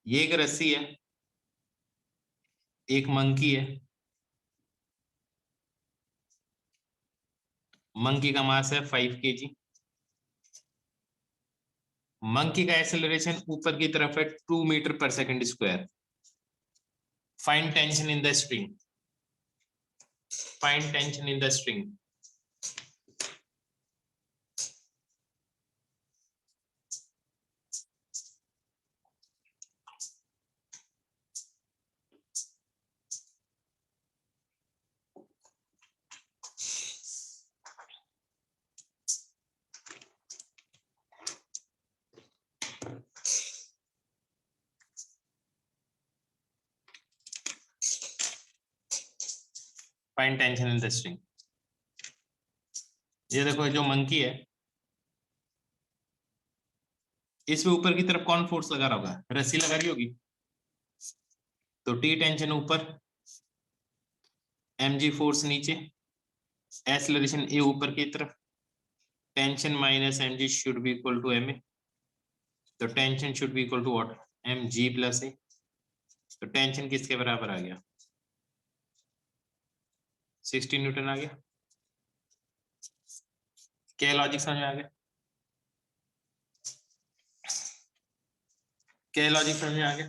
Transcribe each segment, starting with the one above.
ये एक रस्सी है, एक मंकी है। मंकी का मास है 5 kg। मंकी का एक्सेलरेशन ऊपर की तरफ है 2 मीटर पर second square. Find tension in the string. Find tension in the string. Find tension in the string. ये देखो, जो मंकी है इसमें ऊपर की तरफ कौन फोर्स लगा रहा होगा? रस्सी लगा रही होगी। तो टी टेंशन ऊपर, mg फोर्स नीचे, एक्सेलरेशन ए ऊपर की तरफ, tension minus mg should be equal to ma। तो tension should be equal to what? mg plus a. तो टेंशन किसके बराबर आ गया? 60 न्यूटन आ गया। क्या लॉजिक समझ में आ गया? क्या लॉजिक समझ में आ गया?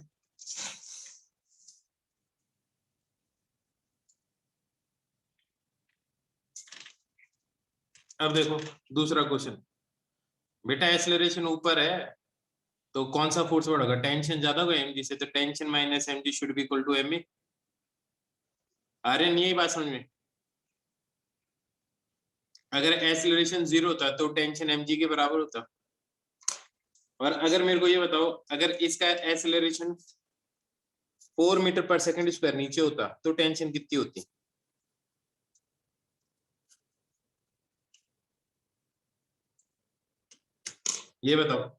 अब देखो दूसरा क्वेश्चन। बेटा एक्सेलरेशन ऊपर है तो कौन सा फोर्स बढ़ेगा? टेंशन ज्यादा होगा mg से, तो tension minus mg should be equal to ma। आ रही नहीं यही बात समझ में? अगर एक्सेलरेशन 0 होता तो टेंशन mg के बराबर होता। और अगर मेरे को ये बताओ, अगर इसका एक्सेलरेशन 4 मीटर पर सेकंड स्क्वायर नीचे होता तो टेंशन कितनी होती? ये बताओ।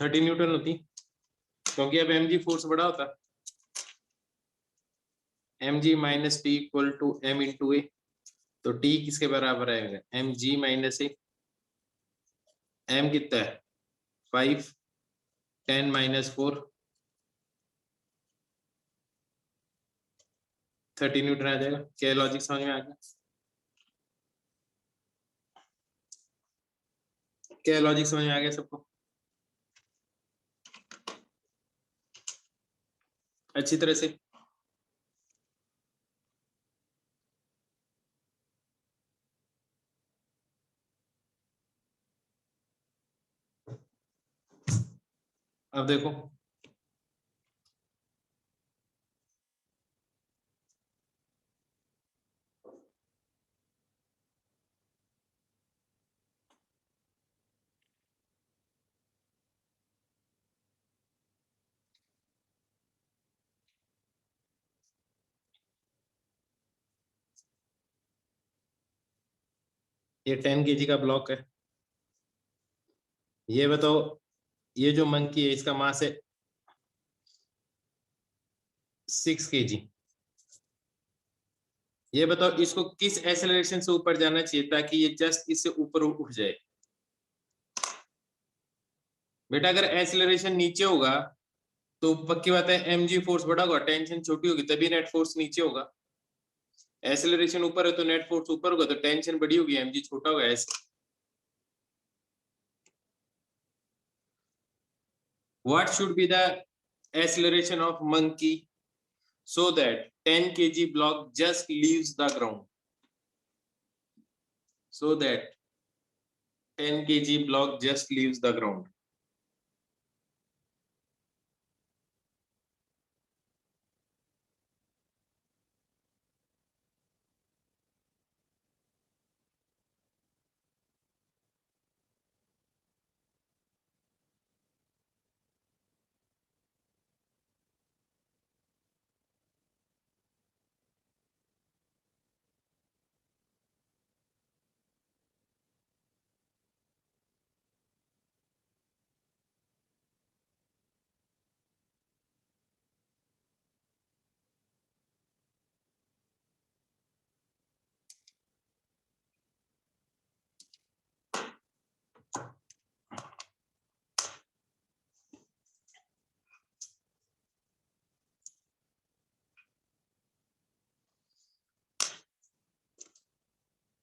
थर्टी न्यूटन होती, क्योंकि अब mg फोर्स बड़ा होता। mg minus T equal to m into a. तो t किसके बराबर आएगा? mg माइनस ए। m कितना है? 5, 10 माइनस 4, 30 न्यूटन आ जाएगा। क्या लॉजिक समझ में आ गया? क्या लॉजिक समझ में आ गया सबको अच्छी तरह से? अब देखो, ये 10 kg का ब्लॉक है। ये बताओ, ये जो मंकी है इसका मास है 6 kg। ये बताओ इसको किस एक्सेलरेशन से ऊपर जाना चाहिए ताकि ये जस्ट इससे ऊपर उठ जाए? बेटा अगर एक्सेलरेशन नीचे होगा तो पक्की बात है mg फोर्स बड़ा होगा, टेंशन छोटी होगी, तभी नेट फोर्स नीचे होगा। एक्सेलरेशन ऊपर है तो नेट फोर्स ऊपर होगा, तो टेंशन बड़ी होगी, mg छोटा होगा। ऐसे what should be the acceleration of monkey so that 10 kg block just leaves the ground? So that 10 kg block just leaves the ground.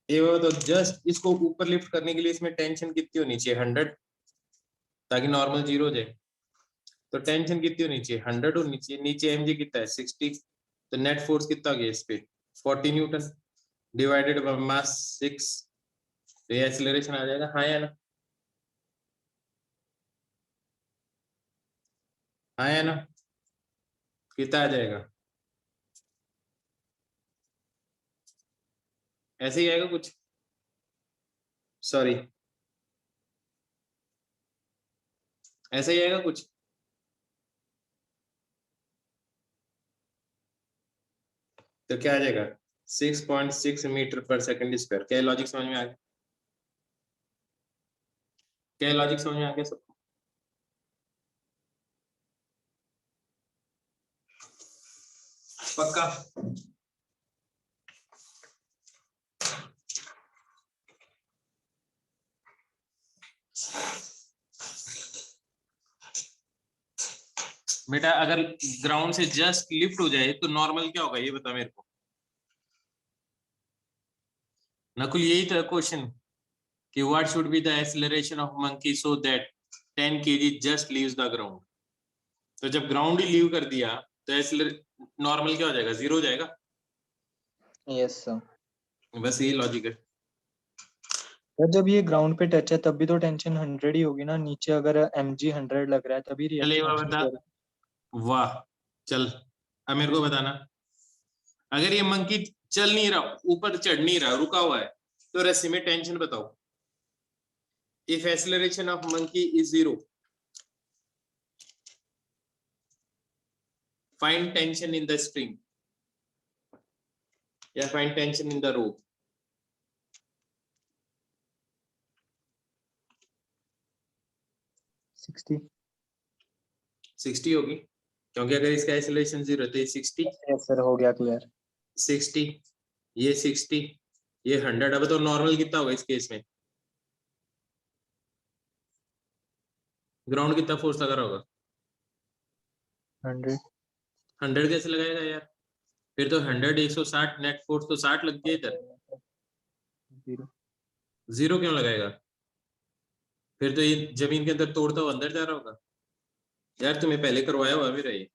ये तो जस्ट इसको ऊपर लिफ्ट करने के लिए इसमें टेंशन कितनी होनी चाहिए? 100, ताकि नॉर्मल 0 हो जाए। तो टेंशन कितनी होनी चाहिए? 100 होनी चाहिए। नीचे mg कितना है? 60। तो नेट फोर्स कितना आ गया इस पे? 40 न्यूटन डिवाइडेड बाय मास 6। तो ये एक्सीलरेशन आ जाएगा, हाँ या ना? हाँ या ना? कितना आ जाएगा? ऐसे ही आएगा कुछ, सॉरी ऐसा ही आएगा कुछ। तो क्या आ जाएगा? 6.6 मीटर पर सेकंड स्क्वायर। क्या लॉजिक समझ में आ गया? क्या लॉजिक समझ में आ गया सबको? पक्का? बेटा अगर ग्राउंड से जस्ट लिफ्ट हो जाए तो नॉर्मल क्या होगा, ये बता मेरे को। नकुल यही था क्वेश्चन कि what should be the acceleration of monkey so that 10 kg just leaves the ground. तो जब ग्राउंड ही लीव कर दिया तो नॉर्मल क्या हो जाएगा? 0 हो जाएगा। Yes sir. बस यही लॉजिक है। सर जब ये ग्राउंड पे टच है तब भी तो टेंशन 100 ही होगी ना, नीचे अगर mg 100 लग रहा है तभी चल ये रिएक्शन बात अच्छी बता, हो रहा वाह। चल अब मेरे को बताना, अगर ये मंकी चल नहीं रहा, ऊपर चढ़ नहीं रहा, रुका हुआ है, तो रस्सी में टेंशन बताओ। If acceleration of monkey is 0, find tension in the spring या find tension in the rope. 60। 60 होगी, क्योंकि अगर इसका एक्सीलरेशन 0 तो ये 60, यस सर, हो गया क्लियर। 60, ये 60, ये 100। अब तो नॉर्मल कितना होगा इस केस में? ग्राउंड कितना फोर्स लगा रहा होगा? 100। 100 कैसे लगाएगा यार? फिर तो 100 160 नेट फोर्स तो 60 लग गया इधर। 0। 0 क्यों लगाएगा? फिर तो ये जमीन के अंदर तोड़ता हुआ अंदर जा रहा होगा। यार तुम्हें पहले करवाया हुआ मेरा ये,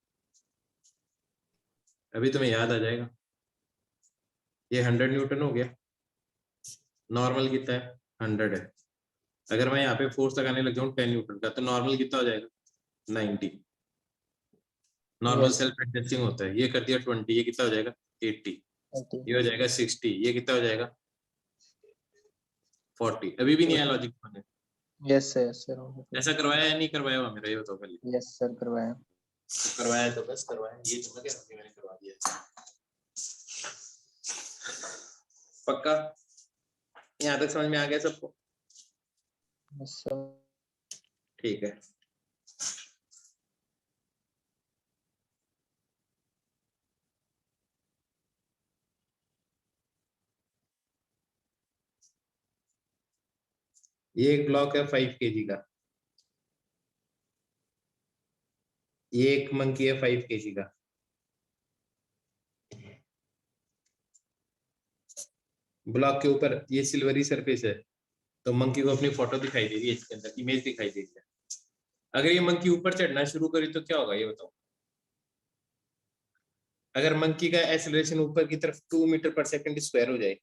अभी तुम्हें याद आ जाएगा। ये 100 न्यूटन हो गया। नॉर्मल कितना है? 100 है। अगर मैं यहाँ पे फोर्स लगाने लग जाऊँ 10 न्यूटन का, तो नॉर्मल कितना हो जाएगा? 90। Normal yes. सेल्फ एडजस्टिंग होता है। ये कर दिया 20, ये कितना हो जाएगा? 80। ये हो जाएगा 60, ये कितना हो जाएगा? 40। अभी भी नहीं आया लॉजिक में? यस सर, यस सर, हो गया। ऐसा करवाया या नहीं करवाया हुआ मेरा, ये बताओ पहले। यस सर, करवाया। करवाया तो बस करवाया, ये तो क्या मैंने करवा दिया। पक्का? यहाँ तक समझ में आ गया सबको? Yes sir. ठीक है। ये एक ब्लॉक है 5 kg का, ये एक मंकी है 5 kg का। ब्लॉक के ऊपर ये सिल्वरी सरफेस है, तो मंकी को अपनी फोटो दिखाई दे रही है, इसके अंदर इमेज दिखाई दे रही है। अगर ये मंकी ऊपर चढ़ना शुरू करे तो क्या होगा, ये बताओ। अगर मंकी का एक्सेलरेशन ऊपर की तरफ 2 मीटर पर सेकंड स्क्वायर हो जाए,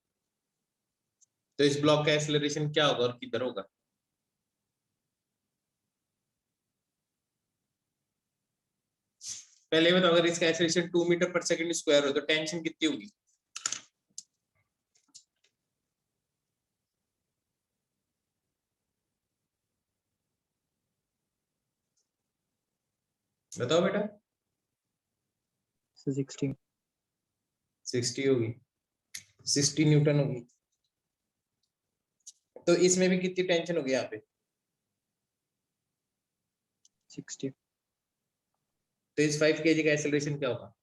तो इस ब्लॉक का एक्सेलरेशन क्या होगा और किधर होगा? पहले बताओ, अगर इसका एक्सेलरेशन 2 मीटर पर सेकंड स्क्वायर हो तो टेंशन कितनी होगी? बताओ बेटा। 60। 60 होगी, 60 न्यूटन होगी। तो इसमें भी कितनी टेंशन होगी यहाँ पे? 60। तो इस 5 kg का एक्सेलरेशन क्या होगा?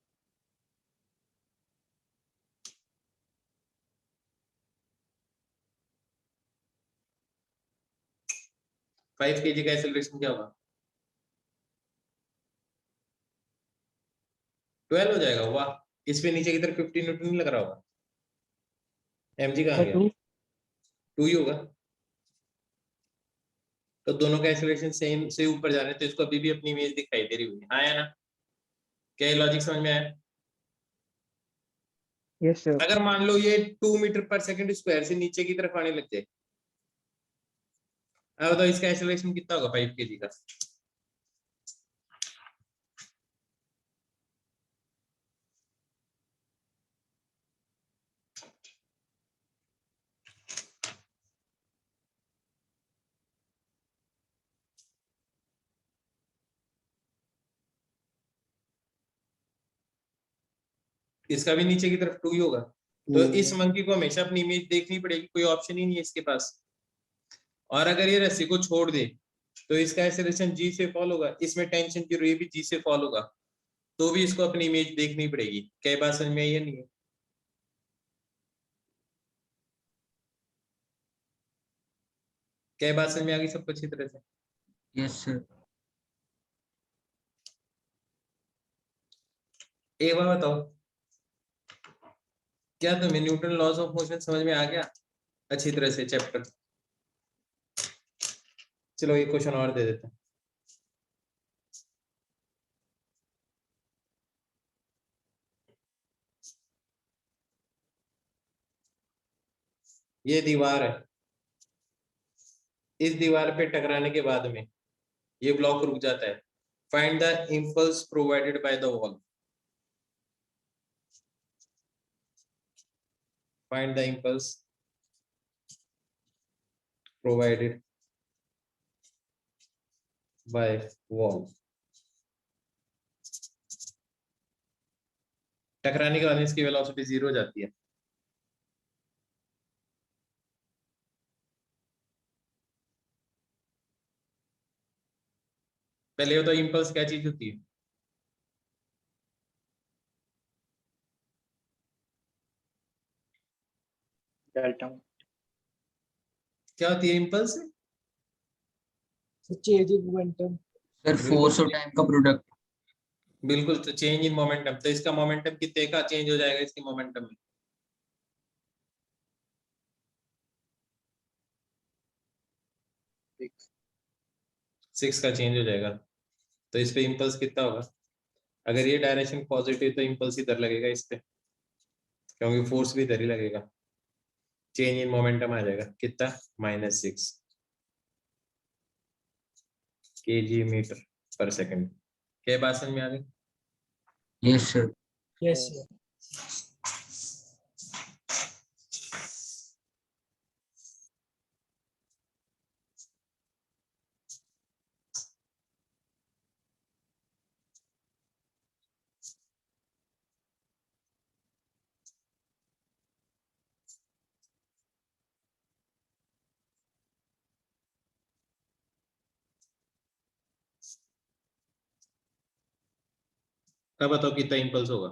5 kg का एक्सेलरेशन क्या होगा? 12 हो जाएगा। वाह, इस पे नीचे की तरफ 15 न्यूटन नहीं लग रहा होगा? mg कहाँ सर गया? 2 2 ही होगा। तो दोनों का एक्सेलरेशन सेम से ऊपर जा रहे हैं, तो इसको अभी भी अपनी इमेज दिखाई दे रही होगी। हाँ या ना? क्या ये लॉजिक समझ में आया? Yes sir. अगर मान लो ये 2 मीटर पर सेकंड स्क्वायर से नीचे की तरफ आने लग जाए, अब तो इसका एक्सेलरेशन कितना होगा 5 kg का? इसका भी नीचे की तरफ 2 ही होगा। तो इस मंकी को हमेशा अपनी इमेज देखनी पड़ेगी, कोई ऑप्शन ही नहीं है इसके पास। और अगर ये रस्सी को छोड़ दे तो इसका एक्सेलरेशन जी से फॉल होगा, इसमें टेंशन जीरो, ये भी जी से फॉल होगा, तो भी इसको अपनी इमेज देखनी पड़ेगी। क्या बात समझ में आई है? नहीं है? क्या बात समझ में आ गई सबको अच्छी तरह से? Yes sir. एक बार बताओ, क्या तुम्हें न्यूटन लॉज ऑफ मोशन समझ में आ गया अच्छी तरह से चैप्टर? चलो एक क्वेश्चन और दे देते हैं। ये दीवार है, इस दीवार पे टकराने के बाद में ये ब्लॉक रुक जाता है। Find the impulse provided by the wall. Find the impulse provided by wall. टकराने के बाद इसकी वेलोसिटी 0 हो जाती है। पहले तो इंपल्स क्या चीज होती है? डेल्टा। क्या होती है impulse? Change in momentum. Sir force और टाइम का प्रोडक्ट। बिल्कुल, तो चेंज इन मोमेंटम, तो इसका मोमेंटम कितने का चेंज हो जाएगा इसकी मोमेंटम में? सिक्स का चेंज हो जाएगा। तो इस पे इंपल्स कितना होगा? अगर ये डायरेक्शन पॉजिटिव तो इंपल्स इधर लगेगा इस पे, क्योंकि फोर्स भी इधर ही लगेगा। चेंज इन मोमेंटम आ जाएगा कितना? -6 kg मीटर पर सेकंड। क्या बात समझ में आ गई? Yes sir. यस। अब बताओ कितना इंपल्स होगा?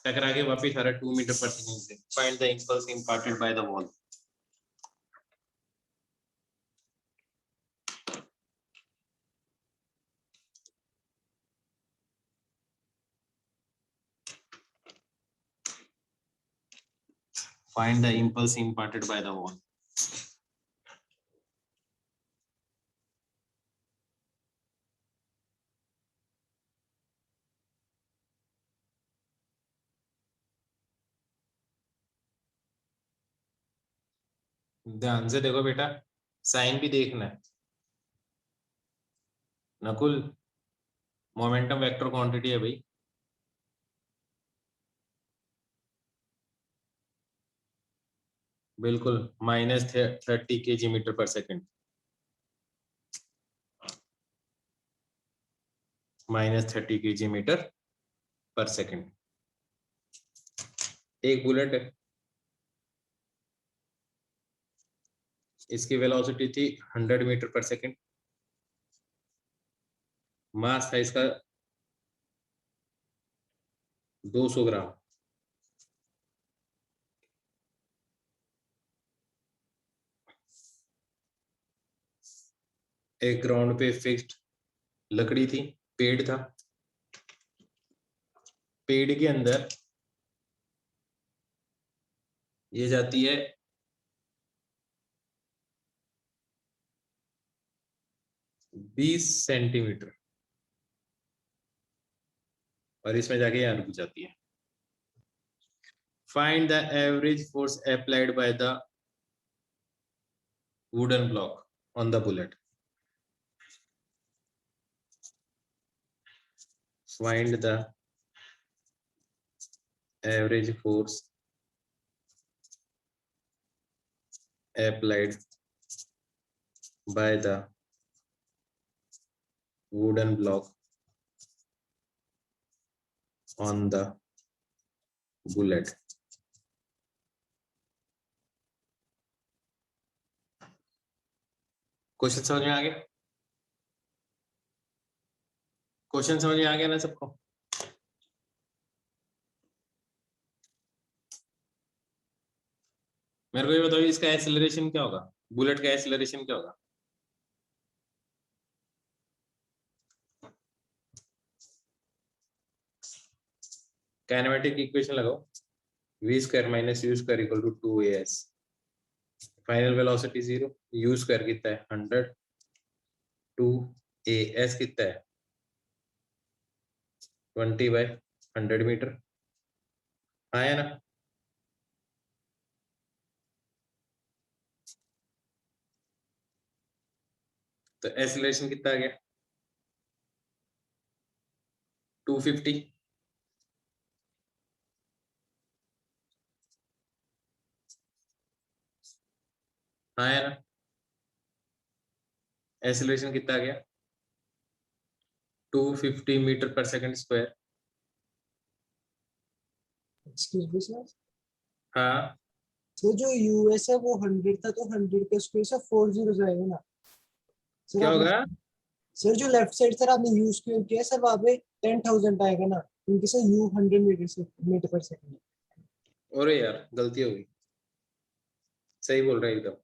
टकरा के वापिस आ रहा 2 मीटर पर सेकंड से। Find the impulse imparted by the wall. Find the impulse imparted by the wall. ध्यान से देखो बेटा, साइन भी देखना है। नकुल, मोमेंटम वेक्टर क्वांटिटी है भाई। बिल्कुल, -30 kg मीटर पर सेकंड। -30 kg मीटर पर सेकंड। एक बुलेट है, इसकी वेलोसिटी थी 100 मीटर पर सेकंड। मास था इसका 200 ग्राम। एक ग्राउंड पे फिक्स्ड लकड़ी थी, पेड़ था। पेड़ के अंदर ये जाती है 20 सेंटीमीटर और इसमें जाके यहाँ रुक जाती है। Find the average force applied by the wooden block on the bullet. Find the average force applied by the wooden block on the bullet। Question समझ में आ गया? क्वेश्चन समझ में आ गया ना सबको? मेरे को ये बताओ इसका एक्सेलरेशन क्या होगा, बुलेट का एक्सेलरेशन क्या होगा? काइनेमेटिक इक्वेशन लगाओ, v square minus u square equal to 2as। Final velocity 0, u square कितना है 100, 2as कितना है 20/100 मीटर। आया ना? तो एक्सेलरेशन कितना आ गया 250। आया ना? एक्सेलरेशन कितना आ गया 250 मीटर पर second square. Excuse me sir, हाँ तो जो यूएस है वो 100 था, तो 100 के स्क्वायर से 4 जीरो आएगा ना सर? क्या आपने- होगा? सर जो लेफ्ट साइड सर आपने यू स्क्वायर किया सर, वहाँ पे 10,000 आएगा ना, क्योंकि सर यू 100 मीटर पर सेकंड। अरे यार गलती हो गई, सही बोल रहा है एकदम।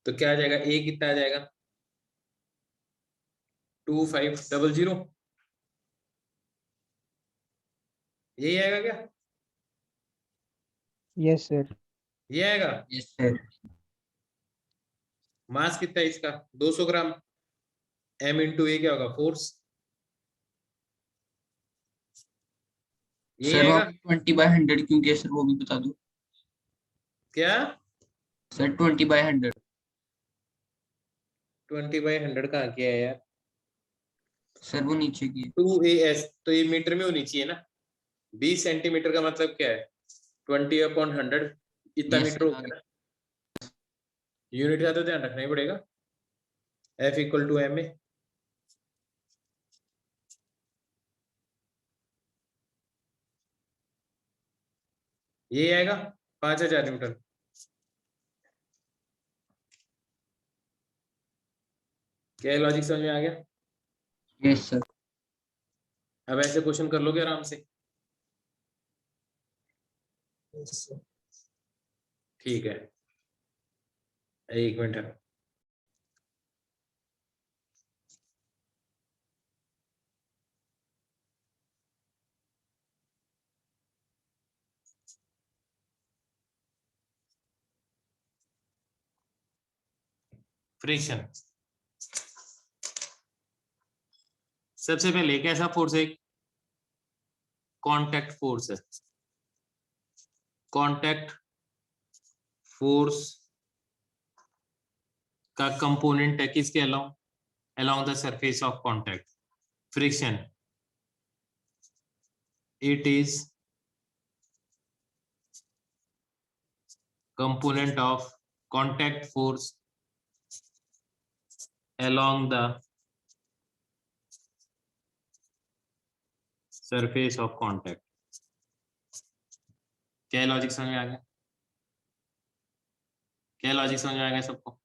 तो क्या आ जाएगा, ए कितना आ जाएगा 2500। यही आएगा क्या? Yes sir. ये आएगा। Yes sir. मास कितना है इसका 200 ग्राम। m इंटू ए क्या होगा फोर्स, ये सर आएगा। वहाँ 20/100 क्यों किया सर, वो भी बता दो क्या सर। 20/100 20/100 कहाँ किया है यार? सर, वो नीचे की 2as तो ये मीटर में होनी चाहिए ना। 20 सेंटीमीटर का मतलब क्या है 20/100, इतना Yes, मीटर हो sir, गया ना। यूनिट का तो ध्यान रखना ही पड़ेगा। F equal to ma। ये आएगा 5000 न्यूटन। क्या लॉजिक समझ में आ गया? Yes sir. अब ऐसे क्वेश्चन कर लोगे आराम से। ठीक है, एक मिनट है। फ्रिक्शन सबसे पहले कैसा फोर्स है? कांटेक्ट फोर्स है। कांटेक्ट फोर्स का कंपोनेंट है किसके along, along the surface of contact। friction it is component of contact force along the surface of contact। क्या लॉजिक समझ में आ गया? क्या लॉजिक समझ में आ गया सबको?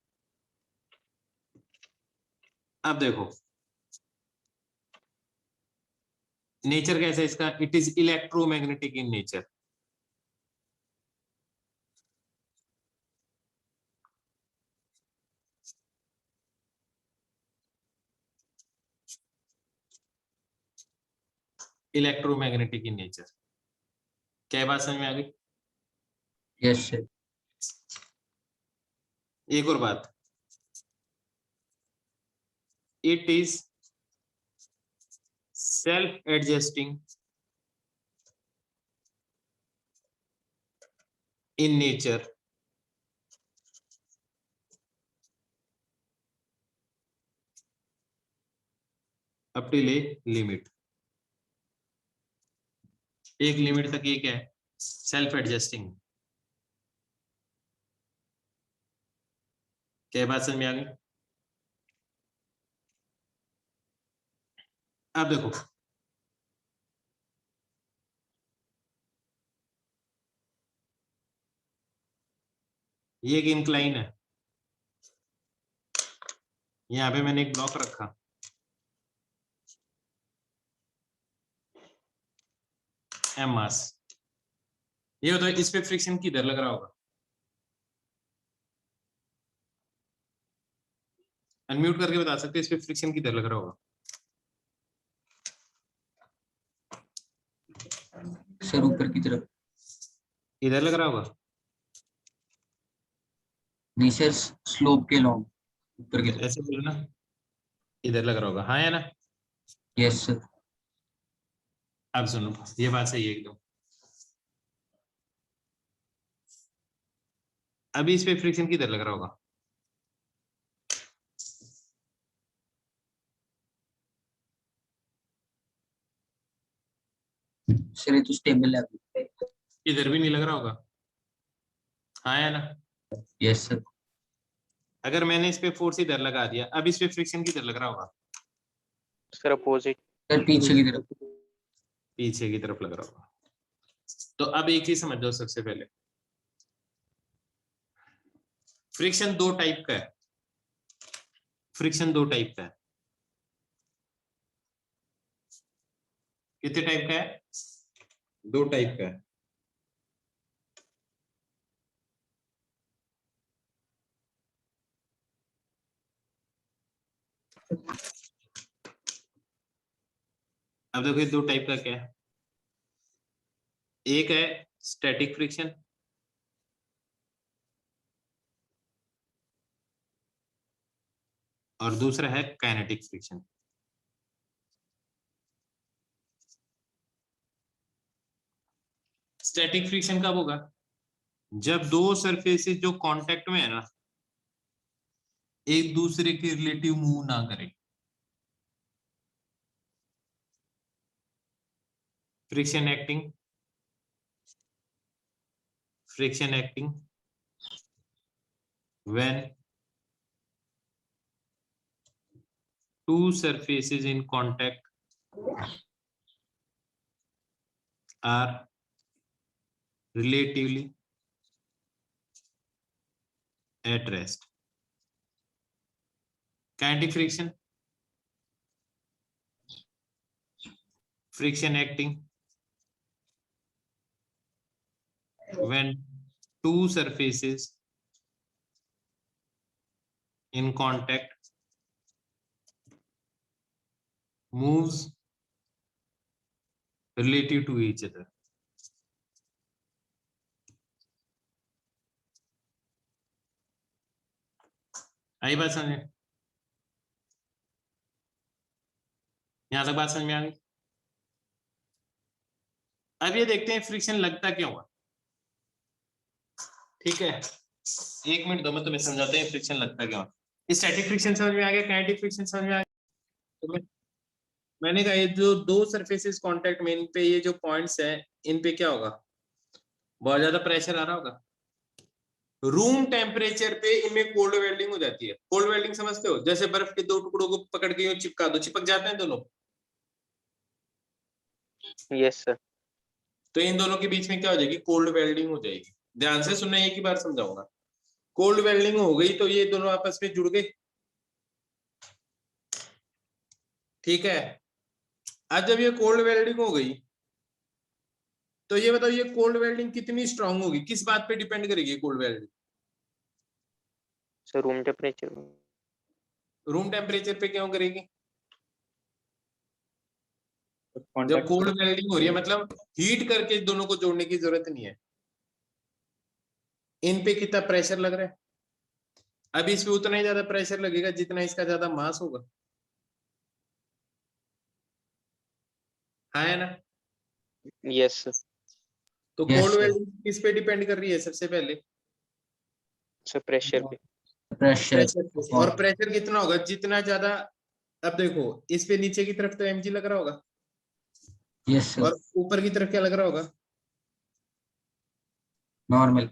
अब देखो नेचर कैसा है इसका, it is electromagnetic in nature. Electromagnetic in nature. क्या बात समझ में आ गई? Yes sir. एक और बात, it is self adjusting in nature up till a limit. एक लिमिट तक ये क्या है, सेल्फ एडजस्टिंग। क्या बात समझ में आ गई? अब देखो, ये एक इंक्लाइन है, यहाँ पे मैंने एक ब्लॉक रखा, एम मास। ये बताओ इस पे फ्रिक्शन किधर लग रहा होगा? अनम्यूट करके बता सकते हैं इस पे फ्रिक्शन किधर लग रहा होगा? सर ऊपर की तरफ। इधर लग रहा होगा? नहीं सर, स्लोप के लॉन्ग ऊपर की तरफ। ऐसे बोलो ना, इधर लग रहा होगा, हाँ या ना? Yes sir. अब सुनो, ये बात सही है एकदम। अभी इस पे फ्रिक्शन किधर लग रहा होगा? सर ये तो स्टेबल है। इधर भी नहीं लग रहा होगा, हाँ या ना? Yes sir. अगर मैंने इस पे फोर्स इधर लगा दिया, अब इस पे फ्रिक्शन किधर लग रहा होगा? Sir opposite. सर पीछे की तरफ। पीछे की तरफ लग रहा होगा। तो अब एक चीज समझ लो, सबसे पहले फ्रिक्शन दो टाइप का है। फ्रिक्शन दो टाइप का है। कितने टाइप का है? दो टाइप का है। अब देखो ये दो टाइप का क्या है, एक है स्टैटिक फ्रिक्शन और दूसरा है काइनेटिक फ्रिक्शन। स्टैटिक फ्रिक्शन कब होगा? जब दो सरफेसेस जो कांटेक्ट में है ना, एक दूसरे के रिलेटिव मूव ना करें। Friction acting when two surfaces in contact are relatively at rest. Kinetic friction acting when two surfaces in contact moves relative to each other. आई बात समझ में? यहां तक बात समझ में आ गई? अब ये देखते हैं फ्रिक्शन लगता क्यों है। ठीक है, एक मिनट दो, मैं तुम्हें समझाते हैं फ्रिक्शन लगता क्यों है। स्टैटिक फ्रिक्शन समझ में आ गया, काइनेटिक फ्रिक्शन समझ में आ गया। तो मैंने कहा ये जो दो सरफेसेस कांटेक्ट में, इन पे ये जो पॉइंट्स हैं, इन पे क्या होगा? बहुत ज्यादा प्रेशर आ रहा होगा। रूम टेम्परेचर पे इनमें कोल्ड वेल्डिंग हो जाती है। कोल्ड वेल्डिंग समझते हो? जैसे बर्फ के दो टुकड़ों को पकड़ के यूं चिपका दो, चिपक जाते हैं दोनों। Yes sir. तो इन दोनों के बीच में क्या हो जाएगी? कोल्ड वेल्डिंग हो जाएगी। ध्यान से सुनना, एक ही बार समझाऊंगा। कोल्ड वेल्डिंग हो गई तो ये दोनों आपस में जुड़ गए। ठीक है, आज जब ये कोल्ड वेल्डिंग हो गई तो ये बताओ ये कोल्ड वेल्डिंग कितनी स्ट्रांग होगी? किस बात पे डिपेंड करेगी cold welding? Sir room temperature. Room temperature पे क्यों करेगी? जब कोल्ड वेल्डिंग हो रही है मतलब हीट करके दोनों को जोड़ने की जरूरत नहीं है। इन पे कितना प्रेशर लग रहा है, अब इस पे उतना ही ज्यादा प्रेशर लगेगा जितना इसका ज्यादा मास होगा, हाँ है ना। Yes, sir. तो Yes, कोल्ड sir. वेल्डिंग किस पे डिपेंड कर रही है सबसे पहले, So pressure पे. Pressure. प्रेशर पे। और प्रेशर कितना होगा जितना ज्यादा, अब देखो इस पे नीचे की तरफ तो mg लग रहा होगा Yes, sir. और ऊपर की तरफ क्या लग रहा होगा, Normal.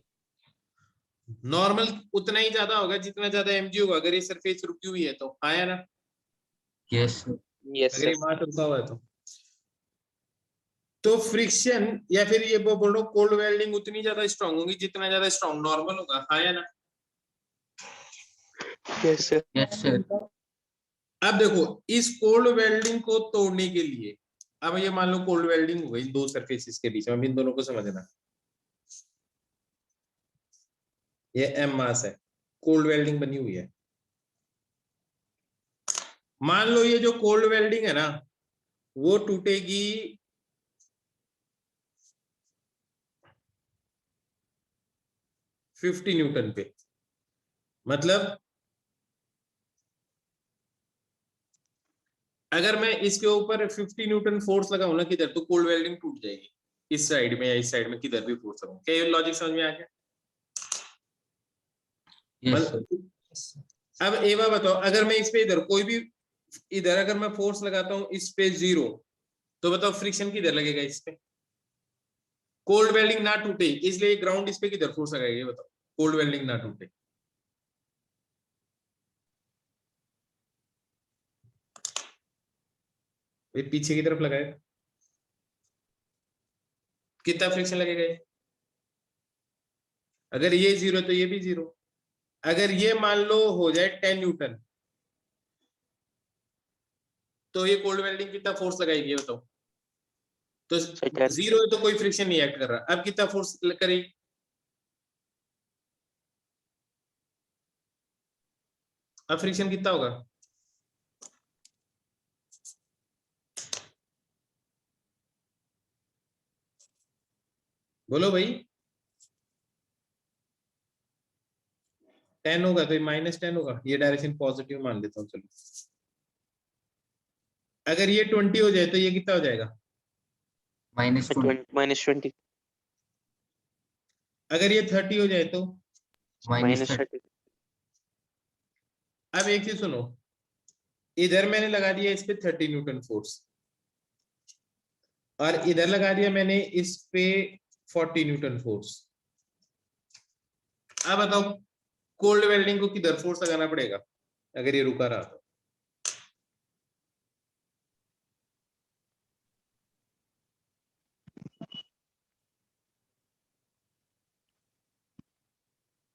नॉर्मल उतना ही ज्यादा होगा जितना ज्यादा mg होगा अगर ये सरफेस रुकी हुई है तो, हाँ या ना, Yes, sir. Yes, अगर sir. ये मास रुका हुआ है तो फ्रिक्शन या फिर ये बोल रहा हूँ कोल्ड वेल्डिंग उतनी ज्यादा स्ट्रांग होगी जितना ज्यादा स्ट्रांग नॉर्मल होगा, हाँ या ना। Yes, sir. Yes, sir. अब देखो इस कोल्ड वेल्डिंग को तोड़ने के लिए, अब ये मान लो कोल्ड वेल्डिंग हो गई दो सरफेसेस के बीच में, अब इन दोनों को समझना, ये एम मास है, कोल्ड वेल्डिंग बनी हुई है। मान लो ये जो कोल्ड वेल्डिंग है ना वो टूटेगी 50 न्यूटन पे, मतलब अगर मैं इसके ऊपर 50 न्यूटन फोर्स लगाऊं ना किधर, तो कोल्ड वेल्डिंग टूट जाएगी, इस साइड में या इस साइड में किधर भी फोर्स लगाऊं। क्या ये लॉजिक समझ में आ गया? Yes, sir. अब एवा बताओ, अगर मैं इस पे इधर कोई भी इधर अगर मैं फोर्स लगाता हूं इस पे 0, तो बताओ फ्रिक्शन किधर लगेगा इस पे, कोल्ड वेल्डिंग ना टूटे इसलिए ग्राउंड इस पे किधर फोर्स लगाएगा, ये बताओ कोल्ड वेल्डिंग ना टूटे। ये पीछे की तरफ लगाएगा, कितना फ्रिक्शन लगेगा ये? अगर ये 0 तो ये भी 0। अगर ये मान लो हो जाए 10 न्यूटन तो ये कोल्ड वेल्डिंग कितना फोर्स लगाएगी ये बताओ, तो Second. 0 है तो कोई फ्रिक्शन नहीं एक्ट कर रहा, अब कितना फोर्स करेगी, अब फ्रिक्शन कितना होगा, बोलो भाई। 10 होगा तो ये -10 होगा, ये डायरेक्शन पॉजिटिव मान लेता हूँ चलो। अगर ये 20 हो जाए तो ये कितना हो जाएगा, -20. -20. अगर ये 30 हो जाए तो। -30. -30. अब एक चीज सुनो, इधर मैंने लगा दिया इस पे 30 न्यूटन फोर्स और इधर लगा दिया मैंने इस पे 40 न्यूटन फोर्स। अब बताओ कोल्ड वेल्डिंग को किधर फोर्स लगाना पड़ेगा अगर ये रुका रहा तो,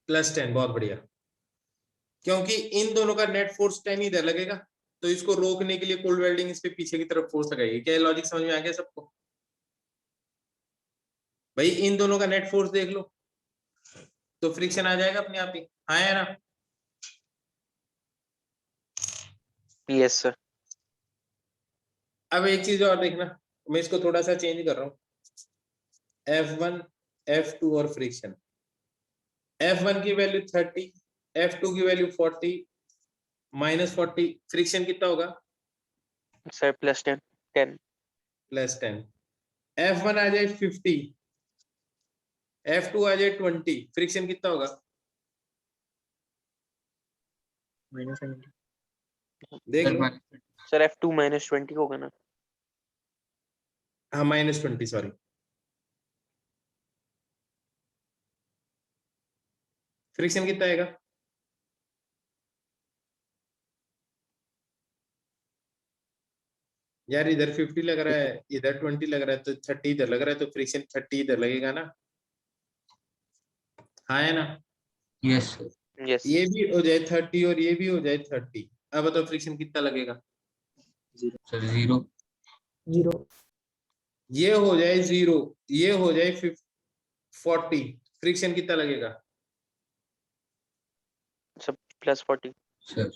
+10, बहुत बढ़िया, क्योंकि इन दोनों का नेट फोर्स 10 इधर लगेगा तो इसको रोकने के लिए कोल्ड वेल्डिंग इस पे पीछे की तरफ फोर्स लगाएगी। क्या लॉजिक समझ में आ गया सबको? भाई इन दोनों का नेट फोर्स देख लो तो फ्रिक्शन आ जाएगा अपने आप ही, हाँ या ना। Yes, sir. अब एक चीज और देखना, मैं इसको थोड़ा सा चेंज कर रहा हूँ, F1 F2 और फ्रिक्शन, F1 की वैल्यू 30, F2 की वैल्यू 40, -40, फ्रिक्शन कितना होगा, Sir, +10. 10. +10। F1 आ जाए 50, F2 आ जाए 20, फ्रिक्शन कितना होगा, -70. देख Sir, लो। Sir, F2 -20 होगा ना? हाँ -20, सॉरी। फ्रिक्शन कितना आएगा, यार इधर 50 लग रहा है इधर 20 लग रहा है तो 30 इधर लग रहा है तो फ्रिक्शन 30 इधर लगेगा ना, हाँ है ना। yes, sir. Yes. ये भी हो जाए 30 और ये भी हो जाए 30, अब बताओ फ्रिक्शन कितना लगेगा, Sir, 0. 0. ये हो जाए 0, ये हो जाए 40, फ्रिक्शन कितना लगेगा, सब +40. Sir.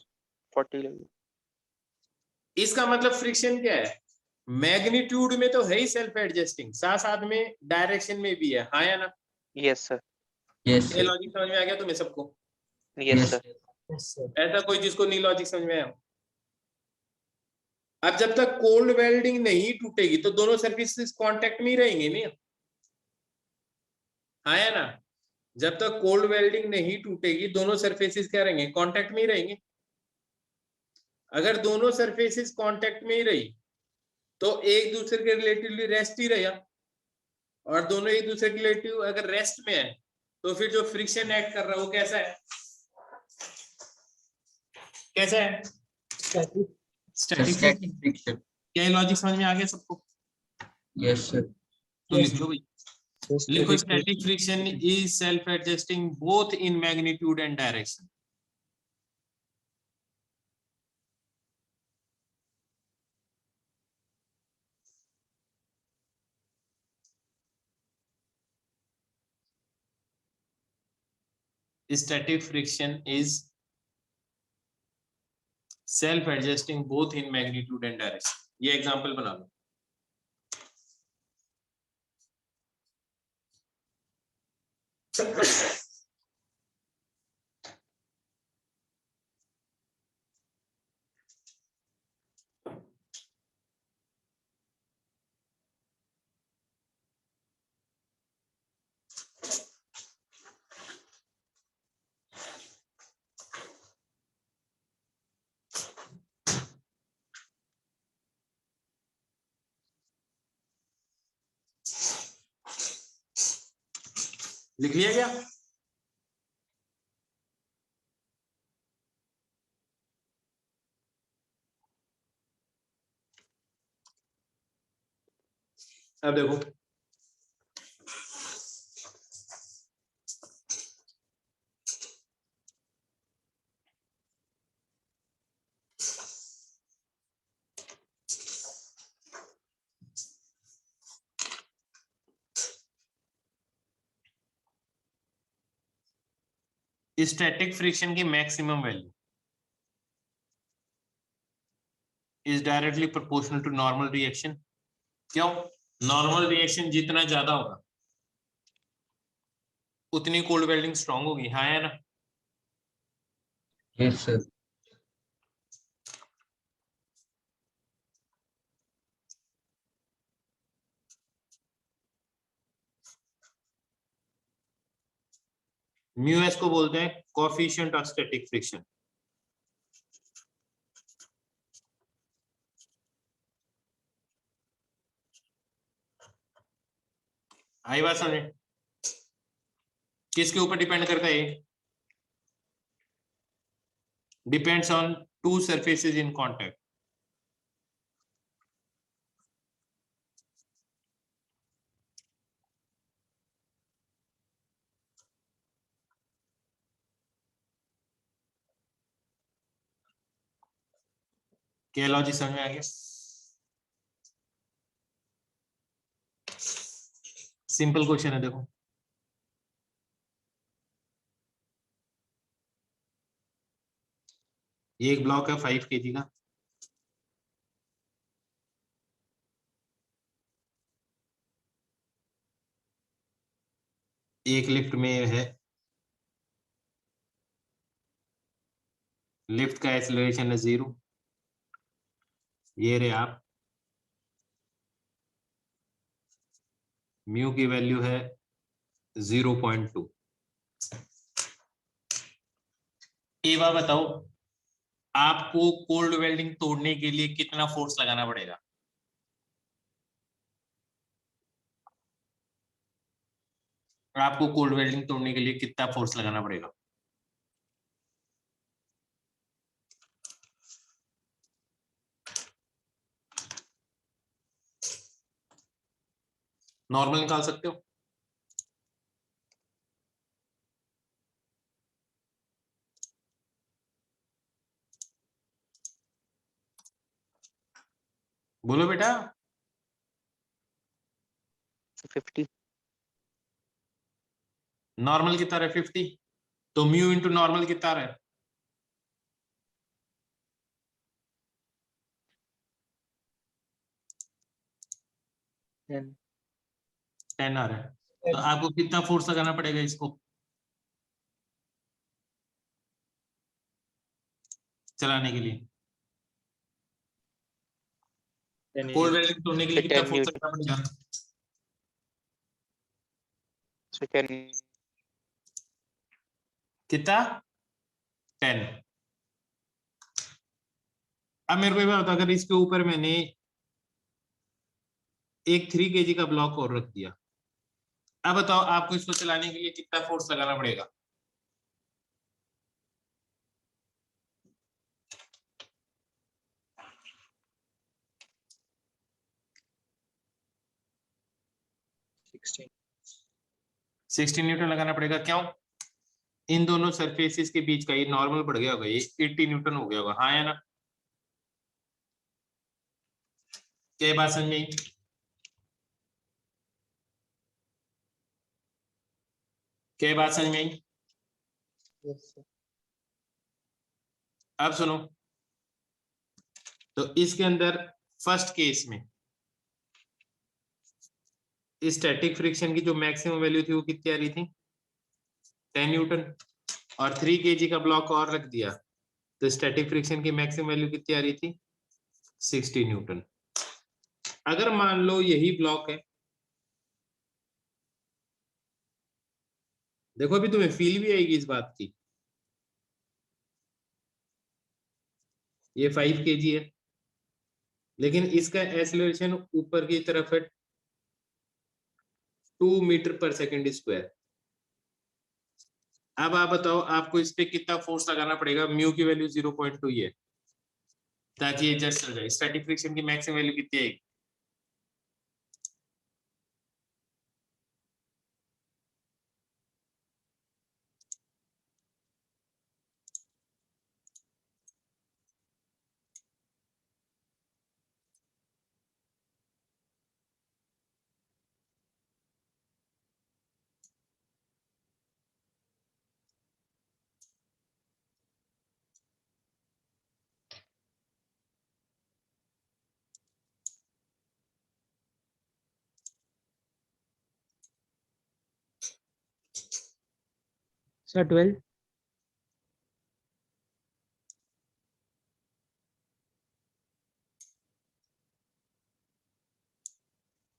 40 लगेगा. इसका मतलब फ्रिक्शन क्या है, मैग्नीट्यूड में तो है ही सेल्फ एडजस्टिंग, साथ साथ में डायरेक्शन में भी है, हाँ या ना। Yes, sir. यस ये लॉजिक समझ में आ गया तुम्हें सबको? Yes Yes. Sir. Yes sir. ऐसा कोई जिसको नहीं लॉजिक समझ में आया? अब जब तक कोल्ड वेल्डिंग नहीं टूटेगी तो दोनों सर्फेसेस कांटेक्ट में ही रहेंगे नहीं? हाँ या ना? जब तक कोल्ड वेल्डिंग नहीं टूटेगी दोनों सरफेसेस क्या रहेंगे? कांटेक्ट में ही रहेंगे। अगर दोनों सरफेसेस कांटेक्ट में ही रही तो एक दूसरे के रिलेटिवली रेस्ट ही रहेगा, और दोनों एक दूसरे के रिलेटिव अगर रेस्ट में है तो फिर जो फ्रिक्शन एक्ट कर रहा है वो कैसा है? कैसा है? स्टैटिक। स्टैटिक। Static friction. क्या ये लॉजिक समझ में आ गया सबको? Yes sir. तो Yes. लिख लो भाई। Yes, लिखो static static friction is self adjusting both in magnitude and direction. Static friction is self-adjusting both in magnitude and direction. ये एग्जांपल बना लो। लिख लिया क्या? अब देखो स्टैटिक फ्रिक्शन की maximum value is directly proportional to normal reaction. क्यों? नॉर्मल रिएक्शन जितना ज्यादा होगा उतनी कोल्ड वेल्डिंग स्ट्रांग होगी। हाँ या ना? Yes sir. म्यू एस को बोलते हैं कोएफिशिएंट ऑफ स्टैटिक फ्रिक्शन। आई बात समझे? किसके ऊपर डिपेंड करता है ये? Depends on to surfaces in contact. क्या लॉजिक समझ में आ गया? सिंपल क्वेश्चन है देखो। ये एक ब्लॉक है 5 kg का, एक लिफ्ट में है, लिफ्ट का एक्सेलरेशन है 0। ये रहे आप, म्यू की वैल्यू है 0.2। एक बार बताओ, आपको कोल्ड वेल्डिंग तोड़ने के लिए कितना फोर्स लगाना पड़ेगा? आपको कोल्ड वेल्डिंग तोड़ने के लिए कितना फोर्स लगाना पड़ेगा? नॉर्मल निकाल सकते हो? बोलो बेटा। 50। नॉर्मल कितना है? 50। तो म्यू इंटू नॉर्मल कितना है? 10। 10 आ रहा है। तो आपको कितना फोर्स लगाना पड़ेगा इसको? चलाने के लिए? 10 कोल्ड वेल्डिंग तोड़ने के लिए कितना 10 फोर्स Newton. लगना पड़ेगा? So 10. कितना? 10। अब मेरे को ये बात, अगर इसके ऊपर मैंने एक 3 kg का ब्लॉक और रख दिया, अब बताओ आपको इसको चलाने के लिए कितना फोर्स लगाना पड़ेगा?16 16 न्यूटन लगाना पड़ेगा। क्यों? इन दोनों सरफेसेस के बीच का ये नॉर्मल बढ़ गया होगा, ये 80 न्यूटन हो गया होगा। हाँ या ना? क्या बात समझ में आई? क्या बात समझ में आई? Yes, sir. अब सुनो, तो इसके अंदर फर्स्ट केस में स्टैटिक फ्रिक्शन की जो मैक्सिमम वैल्यू थी वो कितनी आ रही थी? 10 न्यूटन। और 3 kg का ब्लॉक और रख दिया तो स्टैटिक फ्रिक्शन की मैक्सिमम वैल्यू कितनी आ रही थी? 60 न्यूटन। अगर मान लो यही ब्लॉक है, देखो अभी तुम्हें फील भी आएगी इस बात की, ये 5 kg है लेकिन इसका एक्सेलरेशन ऊपर की तरफ है 2 मीटर पर सेकंड स्क्वायर। अब आप बताओ आपको इस पे कितना फोर्स लगाना पड़ेगा? म्यू की वैल्यू 0.2 ही है ताकि ये जस्ट हो जाए। स्टैटिक फ्रिक्शन की मैक्सिमम वैल्यू कितनी आएगी? Sir, 12.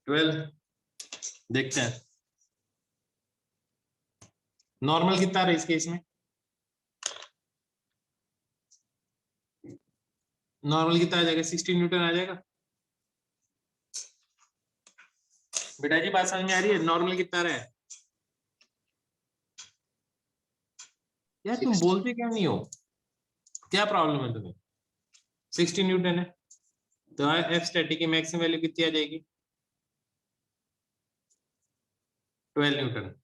12। देखते हैं नॉर्मल कितना रहा इस केस में। नॉर्मल कितना आ जाएगा? 16 न्यूटन आ जाएगा। बेटा जी बात समझ में आ रही है? नॉर्मल कितना रहा है? यार तुम बोलते क्यों नहीं हो? क्या प्रॉब्लम है तुम्हें? 16 न्यूटन है तो एफ स्टैटिक की मैक्सिमम वैल्यू कितनी आ जाएगी? 12 न्यूटन।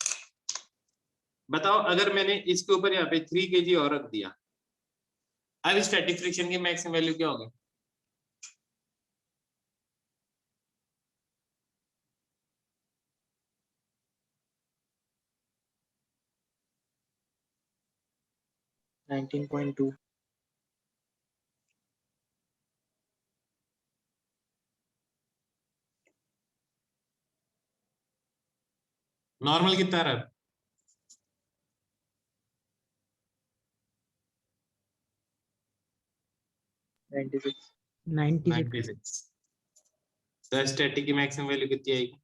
बताओ अगर मैंने इसके ऊपर यहाँ पे 3 kg और रख दिया, अब स्टैटिक फ्रिक्शन की मैक्सिमम वैल्यू क्या होगी? Nineteen point two. नॉर्मल कितना रहा? 96। 96. 96। तो स्टैटिक की मैक्सिमम वैल्यू कितनी आएगी?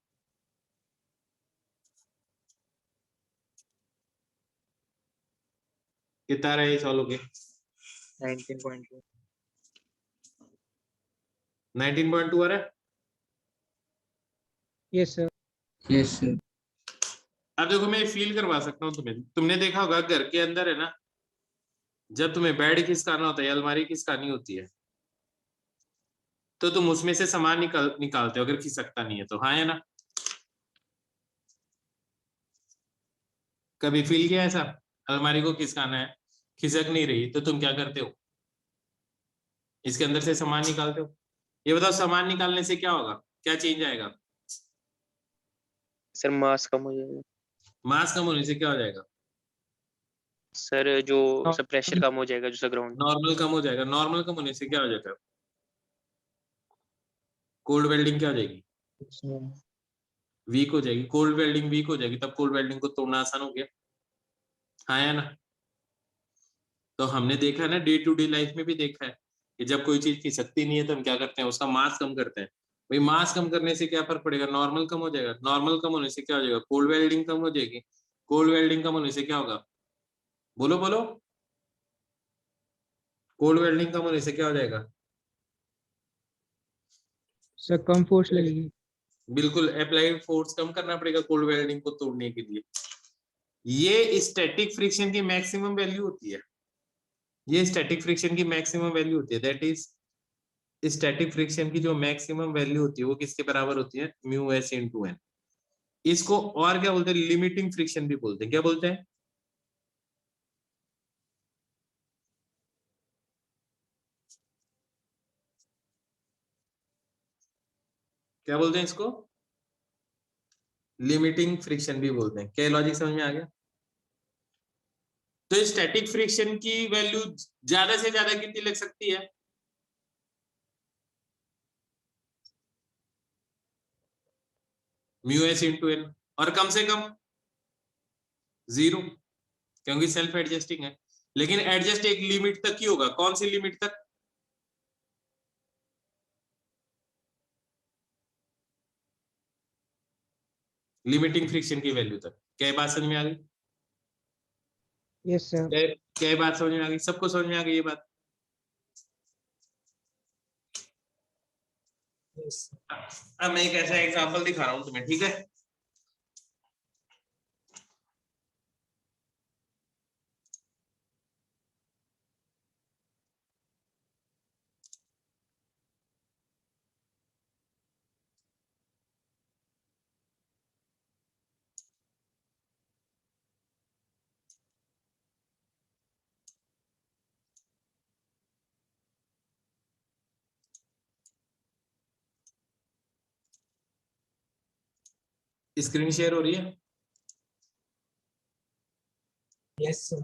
कितना रहा ये सॉल्व हो गया? 19.2। 19.2 आ रहा है। Yes, sir. yes sir, अब देखो मैं फील करवा सकता हूँ तुम्हें, तुमने देखा होगा घर के अंदर है ना, जब तुम्हें बेड खिसकाना होता है, अलमारी खिसकानी होती है, तो तुम उसमें से सामान निकालते हो अगर खिसकता नहीं है तो। हाँ है ना? कभी फील किया ऐसा? अलमारी को खिसकाना है, खिसक नहीं रही, तो तुम क्या करते हो? इसके अंदर से सामान निकालते हो। ये बताओ सामान निकालने से क्या होगा? क्या चेंज आएगा? सर मास कम हो जाएगा। मास कम होने से क्या हो जाएगा? सर जो सर प्रेशर कम हो जाएगा जो सर ग्राउंड। नॉर्मल कम हो जाएगा। नॉर्मल कम होने से क्या हो जाएगा? कोल्ड वेल्डिंग क्या हो जाएगी? वीक हो जाएगी। कोल्ड वेल्डिंग वीक हो जाएगी, तब कोल्ड वेल्डिंग को तोड़ना आसान हो गया। हाँ या ना? तो हमने देखा है ना, डे टू डे लाइफ में भी देखा है कि जब कोई चीज की शक्ति नहीं है तो हम क्या करते हैं, उसका मास कम करते हैं। भाई मास कम करने से क्या फर्क पड़ेगा, नॉर्मल कम हो जाएगा, नॉर्मल कम होने से क्या हो जाएगा, कोल्ड वेल्डिंग कम हो जाएगी, कोल्ड वेल्डिंग कम होने से क्या होगा, बोलो बोलो, कोल्ड वेल्डिंग कम होने से क्या हो जाएगा, सर कम फोर्स लगेगी। बिल्कुल अप्लाइड फोर्स कम करना पड़ेगा कोल्ड वेल्डिंग को तोड़ने के लिए। ये स्टैटिक फ्रिक्शन की मैक्सिमम वैल्यू होती है, ये स्टैटिक फ्रिक्शन की मैक्सिमम वैल्यू होती है, दैट इज स्टैटिक फ्रिक्शन की जो मैक्सिमम वैल्यू होती है वो किसके बराबर होती है, म्यू एस इनटू एन। इसको और क्या बोलते हैं, लिमिटिंग फ्रिक्शन भी बोलते हैं, क्या बोलते हैं, क्या बोलते हैं इसको, लिमिटिंग फ्रिक्शन भी बोलते हैं। क्या लॉजिक समझ में आ गया। तो स्टैटिक फ्रिक्शन की वैल्यू ज्यादा से ज्यादा कितनी लग सकती है, म्यू एस इंटू एन, और कम से कम 0, क्योंकि सेल्फ एडजस्टिंग है। लेकिन एडजस्ट एक लिमिट तक ही होगा, कौन सी लिमिट तक, लिमिटिंग फ्रिक्शन की वैल्यू तक। क्या बात समझ में आ गई, यस सर। क्या बात समझ में आ गई, सबको समझ में आ गई ये बात। Yes. अब मैं एक ऐसा एग्जांपल दिखा रहा हूं तुम्हें, ठीक है। स्क्रीन शेयर हो रही है, Yes, sir.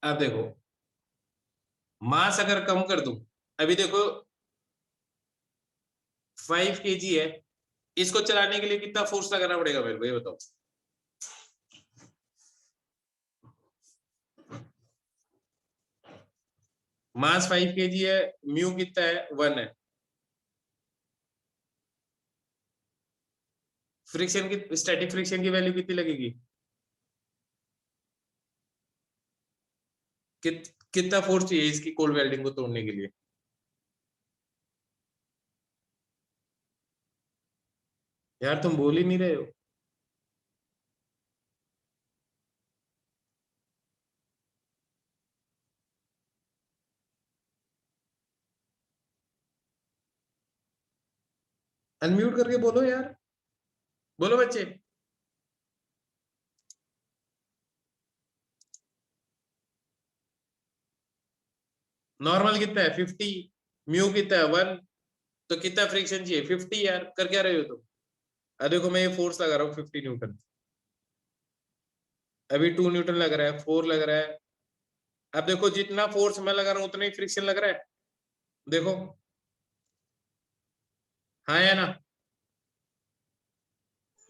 अब देखो मास अगर कम कर दूं, अभी देखो 5 kg है, इसको चलाने के लिए कितना फोर्स लगाना पड़ेगा मेरे को, ये बताओ। मास 5 kg है, म्यू कितना है, 1 है। फ्रिक्शन की, स्टैटिक फ्रिक्शन की वैल्यू कितनी लगेगी, कितना फोर्स चाहिए इसकी कोल्ड वेल्डिंग को तोड़ने के लिए, यार तुम बोल ही नहीं रहे हो। अनम्यूट करके बोलो यार, बोलो बच्चे। नॉर्मल कितना है 50, म्यू कितना है 1, तो कितना फ्रिक्शन चाहिए 50 यार, कर क्या रहे हो तुम। अब देखो मैं ये फोर्स लगा रहा हूँ 50 न्यूटन, अभी 2 न्यूटन लग रहा है, 4 लग रहा है। अब देखो जितना फोर्स मैं लगा रहा हूँ उतना ही फ्रिक्शन लग रहा है, देखो, हाँ या ना।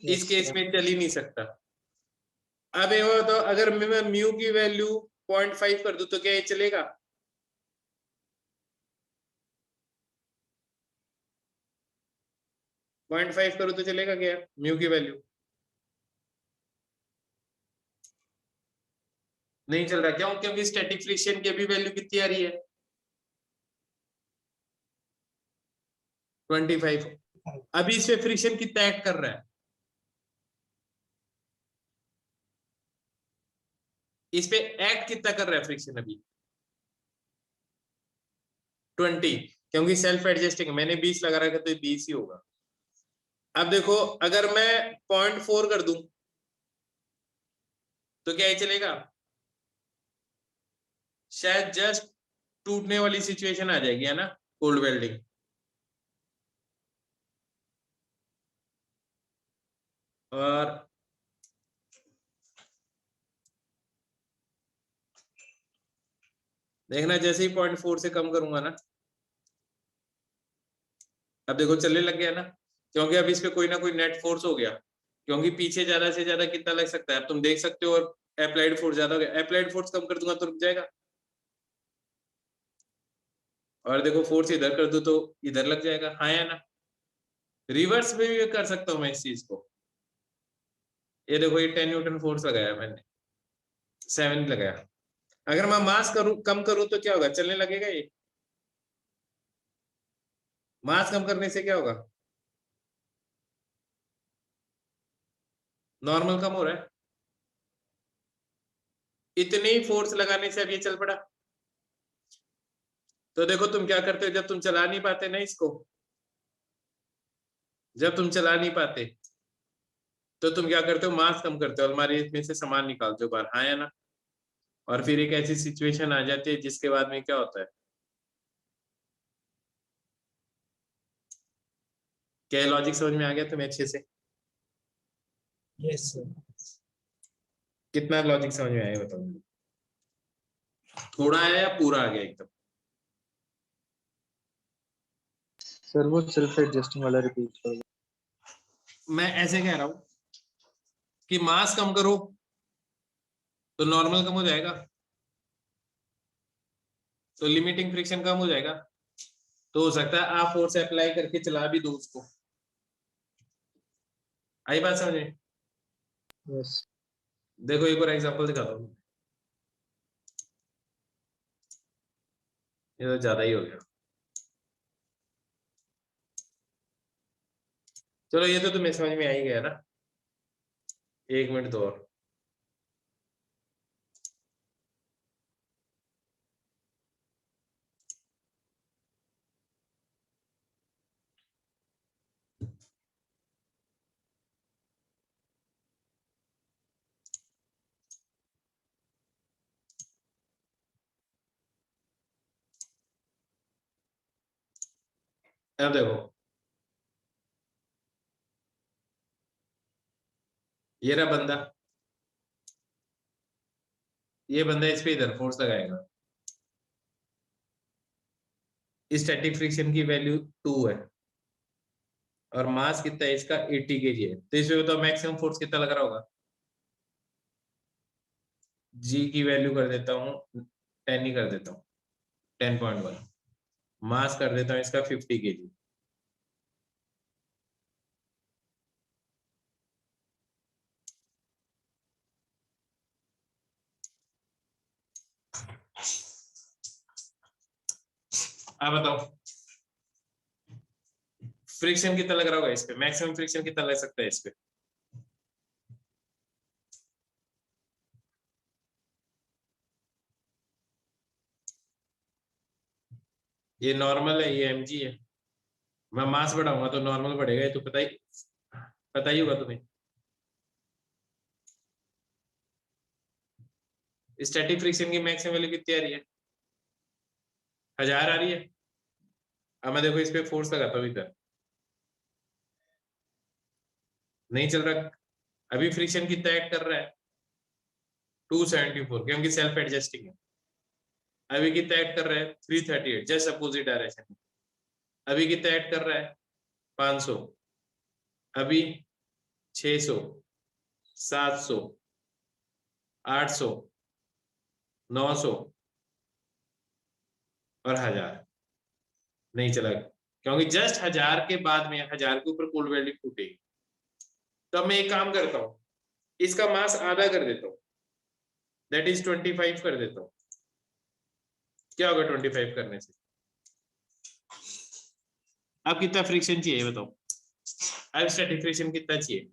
इस Yes, केस sir. में चल ही नहीं सकता। अब ये तो अगर मैं म्यू की वैल्यू 0.5 कर दूं तो क्या ये चलेगा, पॉइंट 5 करूं तो चलेगा क्या म्यू की वैल्यू, नहीं चल रहा, क्यों, क्योंकि स्टैटिक फ्रिक्शन की अभी वैल्यू कितनी आ रही है 25। अभी इस पे फ्रिक्शन कितना एक्ट कर रहा है, इस पे एक्ट कितना कर रहा है फ्रिक्शन अभी 20, क्योंकि सेल्फ एडजस्टिंग, मैंने 20 लगा रखा तो 20 ही होगा। अब देखो अगर मैं 0.4 कर दूं तो क्या ये चलेगा, शायद जस्ट टूटने वाली सिचुएशन आ जाएगी, है ना, कोल्ड वेल्डिंग। और देखना जैसे ही 0.4 से कम करूंगा ना, अब देखो चलने लग गया ना, क्योंकि अब इस पे कोई ना कोई नेट फोर्स हो गया, क्योंकि पीछे ज्यादा से ज्यादा कितना लग सकता है, अब तुम देख सकते हो, और अप्लाइड फोर्स ज्यादा हो गया, अप्लाइड फोर्स कम कर दूंगा तो रुक जाएगा, और देखो फोर्स इधर कर दो तो इधर लग जाएगा, हाँ या ना। रिवर्स में भी कर सकता हूँ मैं इस चीज को। ये देखो ये 10 न्यूटन फोर्स लगाया मैंने, 7 लगाया। अगर मैं मास करूं कम करूं तो क्या होगा, चलने लगेगा ये। मास कम करने से क्या होगा, नॉर्मल कम हो रहा है। इतने ही फोर्स लगाने से अब ये चल पड़ा। तो देखो तुम क्या करते हो, जब तुम चला नहीं पाते ना इसको, जब तुम चला नहीं पाते तो तुम क्या करते हो, मास कम करते हो, अलमारी में से सामान निकालते हो बाहर, हाँ या ना। और फिर एक ऐसी सिचुएशन आ जाती है जिसके बाद में क्या होता है, क्या लॉजिक समझ में आ गया तुम्हें अच्छे से? Yes sir. कितना लॉजिक समझ में आया बताओ? थोड़ा आया या पूरा आ गया एकदम? सर वो सेल्फ एडजस्टिंग वाला रिपीट करो। मैं ऐसे कह रहा हूं कि मास कम करो तो नॉर्मल कम हो जाएगा, तो लिमिटिंग फ्रिक्शन कम हो जाएगा। तो हो सकता है आप फोर्स अप्लाई करके चला भी दो उसको। आई बात समझ में? यस। देखो एक और एग्जांपल दिखाता हूं। ये तो ज्यादा ही हो गया। चलो ये तो तुम्हें समझ में आ ही गया ना। 1 मिनट दो और। अब देखो ये रहा बंदा, ये बंदा इस पे इधर फोर्स लगाएगा। स्टैटिक फ्रिक्शन की वैल्यू 2 है और मास कितना है इसका, 80 kg है। तो इसमें बताओ मैक्सिमम फोर्स कितना लग रहा होगा? जी की वैल्यू कर देता हूँ 10 ही कर देता हूँ, 10.1। मास कर देता हूँ इसका 50 kg। अब बताओ फ्रिक्शन कितना लग रहा होगा इस पे, मैक्सिमम फ्रिक्शन कितना लग सकता है इस पे? ये नॉर्मल है, ये mg है। मैं मास बढ़ाऊंगा तो नॉर्मल बढ़ेगा, ये तो पता ही होगा तुम्हें। स्टैटिक फ्रिक्शन की मैक्सिमम वैल्यू कितनी आ रही है, 1000 आ रही है। अब मैं देखो इस पे फोर्स लगाता हूँ इधर, नहीं चल रहा। अभी फ्रिक्शन कितना ऐड कर रहा है, 274, क्योंकि सेल्फ एडजस्टिंग है। अभी कितना ऐड कर रहा है, 338, जस्ट अपोजिट डायरेक्शन में। अभी कितना ऐड कर रहा है, 500। अभी 600, 700, 800, 900 और 1000। नहीं चला क्योंकि जस्ट 1000 के बाद में 1000 के ऊपर कोल्ड वेल्डिंग टूटेगी। तो अब मैं एक काम करता हूँ, इसका मास आधा कर देता हूँ, दैट इज 25 कर देता हूँ। क्या होगा 25 करने से? अब कितना फ्रिक्शन चाहिए बताओ, अब स्टैटिक फ्रिक्शन कितना चाहिए?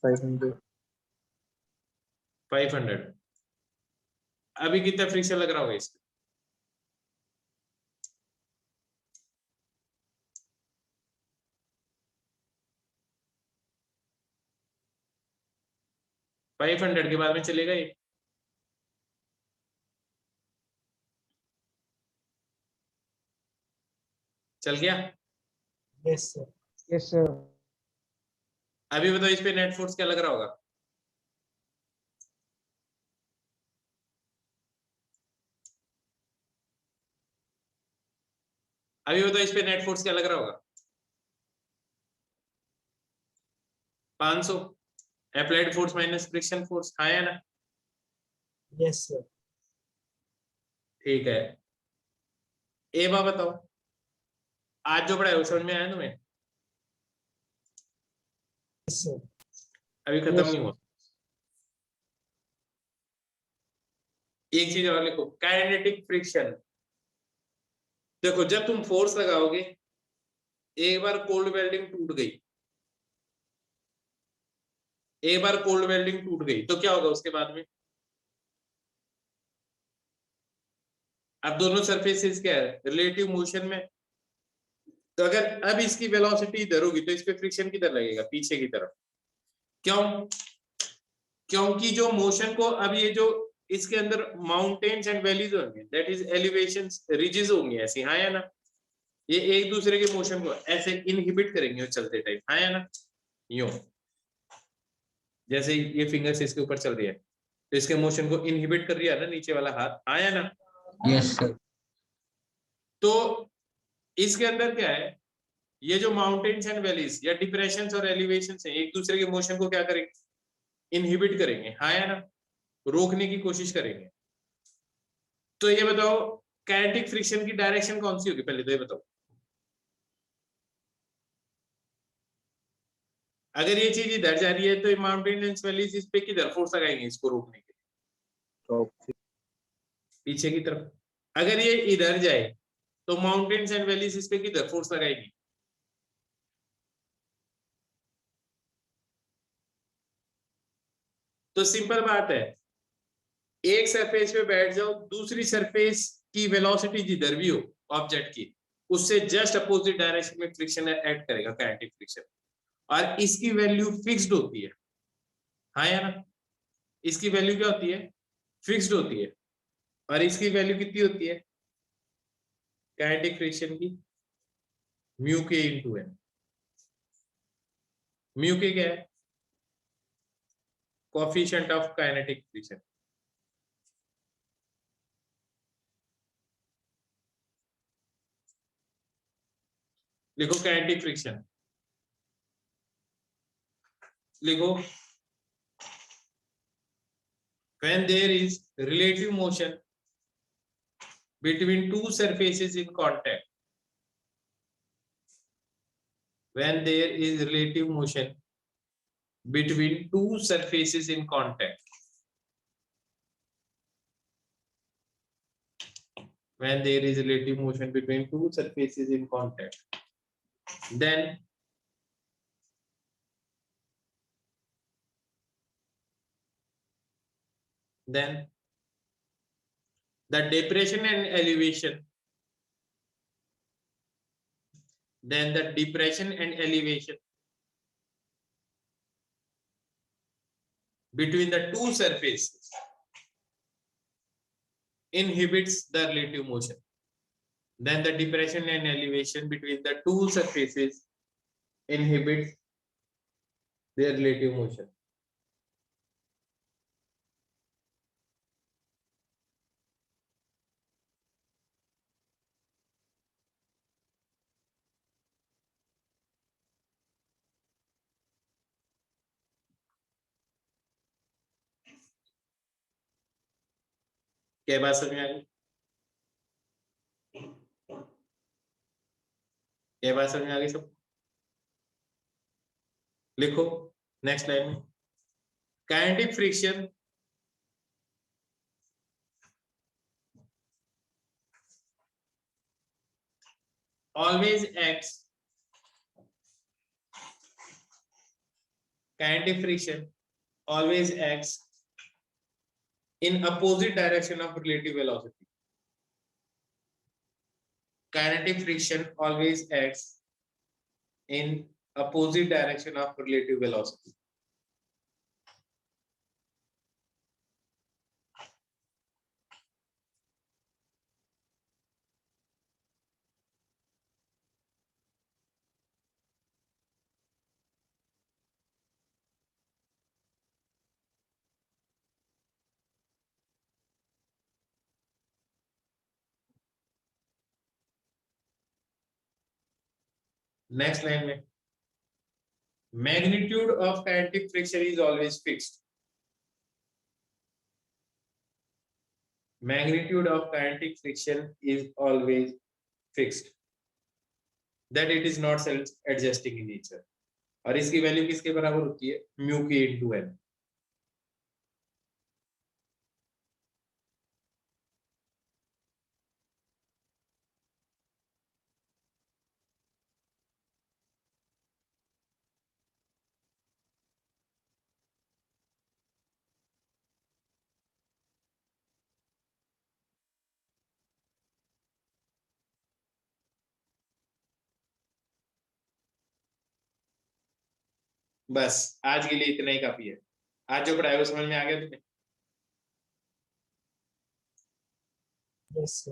500। 500। अभी कितना फ्रिक्शन लग रहा होगा इसमें? फाइव 500 के बाद में चलेगा ये? चल गया? Yes sir. Yes sir. अभी बताओ इस पे नेट फोर्स क्या लग रहा होगा? अभी बताओ इस पे नेट फोर्स क्या लग रहा होगा? 500 applied force minus friction force, हाँ या ना? Yes sir. ठीक है। ए बा बताओ, आज जो पढ़ाया वो समझ में आया तुम्हें? सर अभी खत्म नहीं हुआ। एक चीज और लिखो, काइनेटिक फ्रिक्शन। देखो जब तुम फोर्स लगाओगे, एक बार कोल्ड वेल्डिंग टूट गई, एक बार कोल्ड वेल्डिंग टूट गई तो क्या होगा उसके बाद में? अब दोनों सरफेसेस क्या है, रिलेटिव मोशन में। तो अगर अब इसकी वेलोसिटी इधर होगी तो इस पे फ्रिक्शन किधर लगेगा? पीछे की तरफ। क्यों? क्योंकि जो मोशन को अब ये जो इसके अंदर माउंटेन्स एंड वैलीज होंगे, दैट इज एलिवेशंस, रिजेस होंगी ऐसी, हाँ या ना? ये एक दूसरे के मोशन को ऐसे इनहिबिट करेंगे चलते टाइम, हाँ या ना? यूं जैसे ये फिंगर्स इसके ऊपर चल रही है तो इसके मोशन को इनहिबिट कर रही है ना नीचे वाला हाथ, हाँ या ना? Yes sir. तो इसके अंदर क्या है, ये जो माउंटेन्स एंड वैलीज या डिप्रेशंस और एलिवेशंस हैं, एक दूसरे के मोशन को क्या करेंगे? इनहिबिट करेंगे, हाँ या ना? रोकने की कोशिश करेंगे। तो ये बताओ काइनेटिक फ्रिक्शन की डायरेक्शन कौन सी होगी? पहले तो ये बताओ, अगर ये चीज इधर जा रही है तो माउंटेन्स वैलीज इस पे किधर फोर्स लगाएंगे इसको रोकने के लिए? पीछे की तरफ। अगर ये इधर जाए तो माउंटेन्स एंड वैलीज इस पे किधर फोर्स लगाएगी? तो सिंपल बात है, एक सरफेस पे बैठ जाओ, दूसरी सरफेस की वेलोसिटी जिधर भी हो ऑब्जेक्ट की, उससे जस्ट अपोजिट डायरेक्शन में फ्रिक्शन एक्ट करेगा काइनेटिक फ्रिक्शन, और इसकी वैल्यू फिक्स्ड होती है, हाँ या ना? इसकी वैल्यू क्या होती है? फिक्स्ड होती है। और इसकी वैल्यू कितनी होती है काइनेटिक फ्रिक्शन की? म्यू के इंटू एन। म्यू के क्या है? Coefficient of kinetic friction. लिखो काइनेटिक फ्रिक्शन, लिखो when there is relative motion between two surfaces in contact, when there is relative motion between two surfaces in contact, when there is relative motion between two surfaces in contact, then the depression and elevation, then the depression and elevation between the two surfaces inhibits the relative motion. Then the depression and elevation between the two surfaces inhibits their relative motion. क्या बात समझ में आ गई? क्या बात समझ में आ गई सब? लिखो नेक्स्ट लाइन में, kinetic friction always acts, kinetic friction always acts in opposite direction of relative velocity. Kinetic friction always acts in opposite direction of relative velocity. Next line में, magnitude of kinetic friction is always fixed. Magnitude of kinetic friction is always fixed, that it is not self adjusting in nature. और इसकी value किसके बराबर होती है, mu के into an. बस आज के लिए इतना ही काफी है। आज जो पढ़ाया वो समझ में आ गया तुम्हें? यस